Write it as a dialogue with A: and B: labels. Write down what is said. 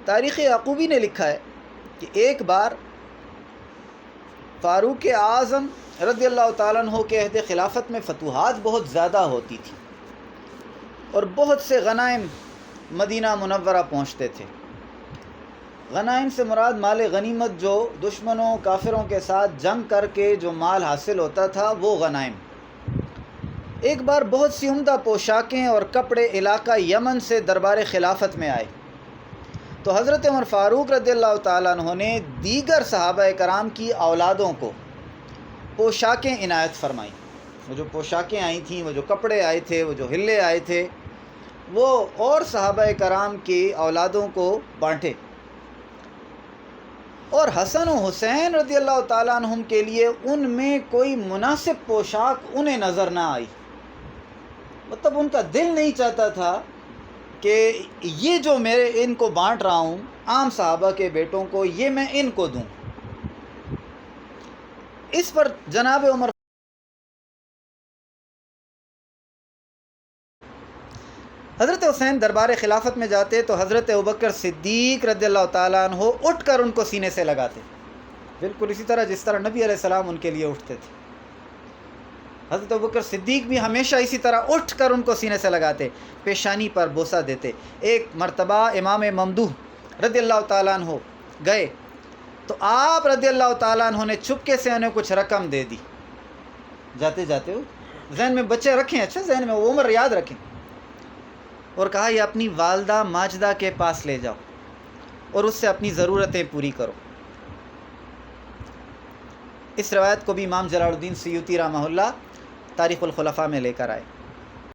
A: تاریخ یعقوبی نے لکھا ہے کہ ایک بار فاروق اعظم رضی اللہ تعالیٰ عنہ کے عہد خلافت میں فتوحات بہت زیادہ ہوتی تھی اور بہت سے غنائم مدینہ منورہ پہنچتے تھے۔ غنائم سے مراد مال غنیمت، جو دشمنوں کافروں کے ساتھ جنگ کر کے جو مال حاصل ہوتا تھا وہ غنائم۔ ایک بار بہت سی عمدہ پوشاکیں اور کپڑے علاقہ یمن سے دربار خلافت میں آئے تو حضرت عمر فاروق رضی اللہ تعالیٰ عنہ نے دیگر صحابہ کرام کی اولادوں کو پوشاکیں عنایت فرمائیں۔ وہ جو پوشاکیں آئی تھیں، وہ جو کپڑے آئے تھے، وہ جو حلے آئے تھے، وہ اور صحابہ کرام کی اولادوں کو بانٹے، اور حسن و حسین رضی اللہ تعالیٰ عنہم کے لیے ان میں کوئی مناسب پوشاک انہیں نظر نہ آئی۔ مطلب ان کا دل نہیں چاہتا تھا کہ یہ جو میں ان کو بانٹ رہا ہوں عام صحابہ کے بیٹوں کو، یہ میں ان کو دوں۔ اس پر جناب عمر حضرت حسین دربار خلافت میں جاتے تو حضرت ابوبکر صدیق رضی اللہ تعالیٰ عنہ اٹھ کر ان کو سینے سے لگاتے، بالکل اسی طرح جس طرح نبی علیہ السلام ان کے لیے اٹھتے تھے۔ حضرت ابوبکر صدیق بھی ہمیشہ اسی طرح اٹھ کر ان کو سینے سے لگاتے، پیشانی پر بوسہ دیتے۔ ایک مرتبہ امام ممدوح رضی اللہ تعالیٰ عنہ گئے تو آپ رضی اللہ تعالیٰ عنہ نے چپکے سے انہیں کچھ رقم دے دی۔ جاتے جاتے ذہن میں بچے رکھیں، اچھا ذہن میں وہ عمر یاد رکھیں، اور کہا یہ اپنی والدہ ماجدہ کے پاس لے جاؤ اور اس سے اپنی ضرورتیں پوری کرو۔ اس روایت کو بھی امام جلال الدین سیوطی رحمہ اللہ تاریخ الخلفاء میں لے کر آئے۔